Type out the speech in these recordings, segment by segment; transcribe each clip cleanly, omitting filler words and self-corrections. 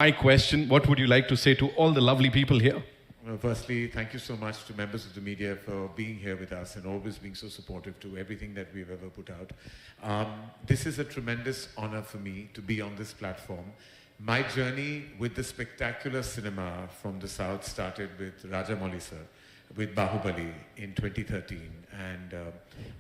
My question, what would you like to say to all the lovely people here? Well, firstly, thank you so much to members of the media for being here with us and always being so supportive to everything that we've ever put out. This is a tremendous honor for me to be on this platform. My journey with the spectacular cinema from the South started with Rajamouli sir, with Bahubali in 2013. And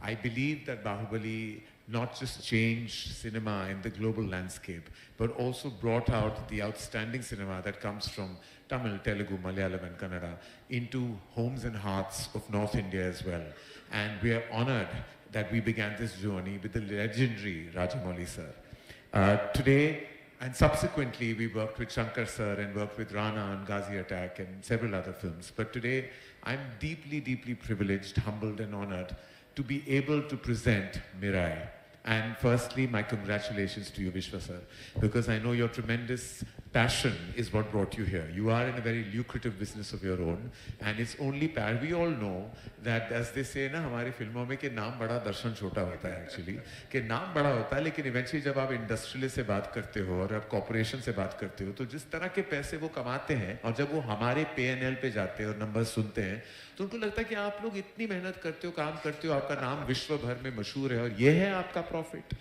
I believe that Bahubali not just changed cinema in the global landscape, but also brought out the outstanding cinema that comes from Tamil, Telugu, Malayalam and Kannada into homes and hearts of North India as well. And we are honored that we began this journey with the legendary Rajamouli sir. Today, and subsequently, we worked with Shankar sir and worked with Rana and Ghazi Attack and several other films. But today, I'm deeply, deeply privileged, humbled and honored to be able to present Mirai. And firstly, my congratulations to you, Vishwa sir, because I know your tremendous passion is what brought you here. You are in a very lucrative business of your own, and it's only we all know that, as they say ना हमारी फिल्मों में कि नाम बड़ा दर्शन छोटा होता है actually, कि नाम बड़ा होता है लेकिन eventually जब आप इंडस्ट्रियलिस्ट से बात करते हो और आप कॉर्पोरेशन से बात करते हो तो जिस तरह के पैसे वो कमाते हैं और जब वो हमारे P&L पे जाते हैं और नंबर्स सुनते हैं तो उनको लगता है कि आप लोग इतनी मेहनत करते हो, काम करते हो, आपका नाम विश्व भर में मशहूर है और ये है आपका प्रॉफिट।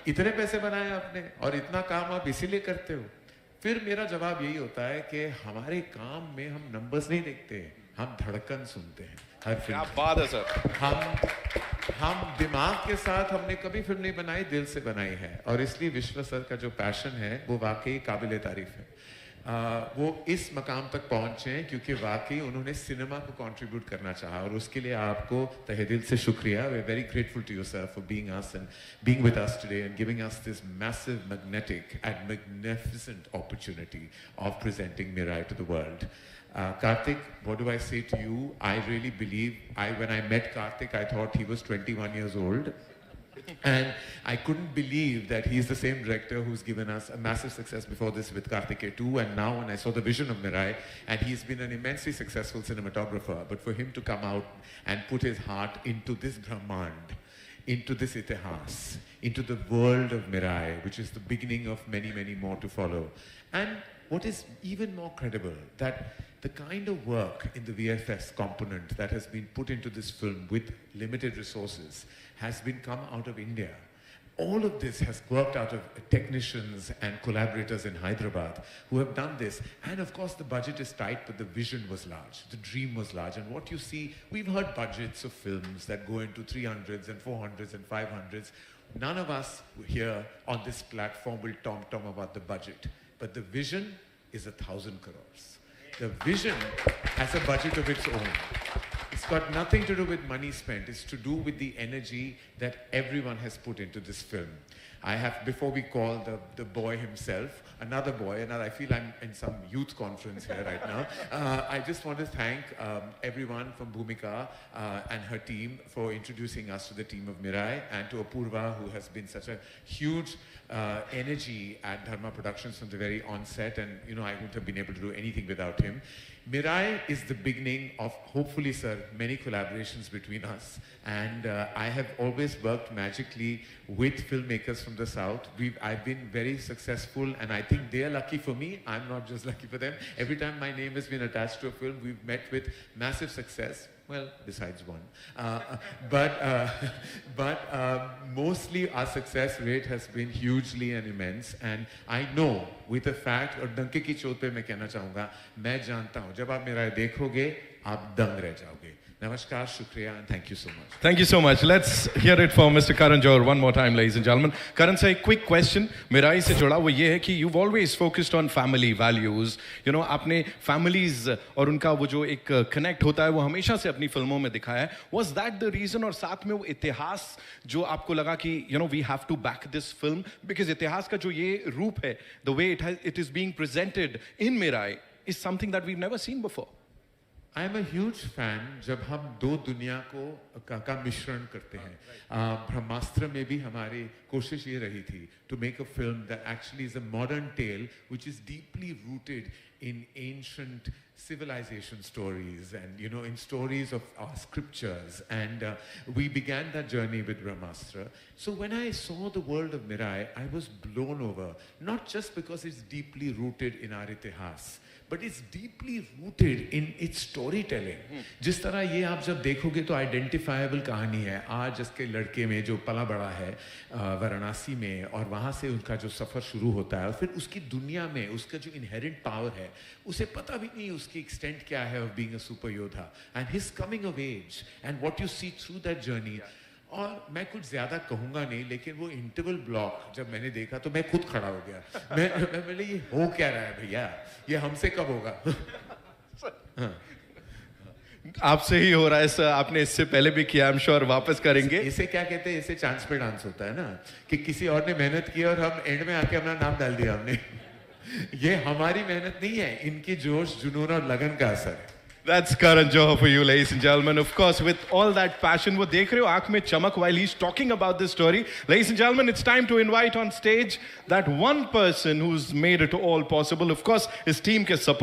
इतने पैसे बनाए आपने और इतना काम आप इसीलिए करते हो। फिर मेरा जवाब यही होता है कि हमारे काम में हम नंबर्स नहीं देखते, हम धड़कन सुनते हैं हर फिल्म। क्या बात है सर। हम दिमाग के साथ हमने कभी फिल्म नहीं बनाई, दिल से बनाई है और इसलिए विश्व सर का जो पैशन है वो वाकई काबिले तारीफ है। वो इस मकाम तक पहुंचे क्योंकि वाकई उन्होंने सिनेमा को कंट्रीब्यूट करना चाहा और उसके लिए आपको तहे दिल से शुक्रिया। We are very grateful to you sir for being us and being with us today and giving us this massive magnetic and magnificent opportunity of presenting Mirai to the world. Karthik, what do I say to you? I really believe, when I met Karthik, I thought he was 21 years old. And I couldn't believe that he's the same director who's given us a massive success before this with Karthikeya 2. And now when I saw the vision of Mirai, and he's been an immensely successful cinematographer, but for him to come out and put his heart into this Brahmand, into this Itihas, into the world of Mirai, which is the beginning of many, many more to follow. And what is even more credible, that the kind of work in the VFX component that has been put into this film with limited resources has been come out of India. All of this has worked out of technicians and collaborators in Hyderabad who have done this. And of course the budget is tight, but the vision was large, the dream was large. And what you see, we've heard budgets of films that go into 300s and 400s and 500s. None of us here on this platform will tom about the budget. But the vision is 1,000 crores. The vision has a budget of its own. It's got nothing to do with money spent. It's to do with the energy that everyone has put into this film. I have, before we call the boy himself, another boy, and I feel I'm in some youth conference here right now. I just want to thank everyone from Bhumika and her team for introducing us to the team of Mirai, and to Apurva, who has been such a huge energy at Dharma Productions from the very onset, and you know, I wouldn't have been able to do anything without him. Mirai is the beginning of, hopefully sir, many collaborations between us, and I have always worked magically with filmmakers from the South. I've been very successful, and I think they're lucky for me. I'm not just lucky for them. Every time my name has been attached to a film, we've met with massive success. Well, besides one. But mostly our success rate has been hugely and immense. And I know with the fact, और डंके की चोट पे मैं कहना चाहूँगा, मैं जानता हूँ, जब आप मेरा देखोगे, आप दंग रह जाओगे. Namaskar, Shukriya, and thank you so much. Thank you so much. Let's hear it from Mr. Karan Johar one more time, ladies and gentlemen. Karan sir, a quick question. Mirai से जुड़ा वो ये है कि you've always focused on family values. You know, आपने families और उनका वो जो एक connect होता है वो हमेशा से अपनी फिल्मों में दिखाया है. Was that the reason? और साथ में वो इतिहास जो आपको लगा कि you know we have to back this film because इतिहास का जो ये रूप है, the way it is being presented in Mirai is something that we've never seen before. I am a huge fan जब हम दो दुनिया का मिश्रण करते हैं. ब्रह्मास्त्र में भी हमारी कोशिश ये रही थी to make a film that actually is a modern tale which is deeply rooted in ancient civilization stories and in stories of our scriptures, and we began that journey with Brahmastra. So when I saw the world of Mirai, I was blown over, not just because it's deeply rooted in our itihas, but it's deeply rooted in its storytelling. जिस तरह ये आप जब देखोगे तो identifiable कहानी है आज इसके लड़के में जो पला बड़ा है वाराणसी में, और वहाँ से उनका जो सफ़र शुरू होता है, और फिर उसकी दुनिया में उसका जो इनहेरेंट पावर है उसे पता भी नहीं उसकी एक्सटेंट क्या है ऑफ बीइंग अ सुपर योद्धा, and his coming of age and what you see through that journey. और मैं कुछ ज्यादा कहूंगा नहीं, लेकिन वो इंटरवल ब्लॉक जब मैंने देखा तो मैं खुद खड़ा हो गया. मैं बोले ये हो क्या रहा है भैया, ये हमसे कब होगा. आपसे ही हो रहा है सर, आपने इससे पहले भी किया, आई एम श्योर वापस करेंगे. इसे क्या कहते हैं, इसे चांस पे डांस होता है ना, कि किसी और ने मेहनत की और हम एंड में आके अपना नाम डाल दिया हमने. ये हमारी मेहनत नहीं है, इनकी जोश जुनून और लगन का असर है. That's Karan Johar for you, ladies and gentlemen. Of course, with all that passion, वो देख रहे हो आंख में चमक while he's talking about this story. Ladies and gentlemen, it's time to invite on stage that one person who's made it all possible. Of course, his team के support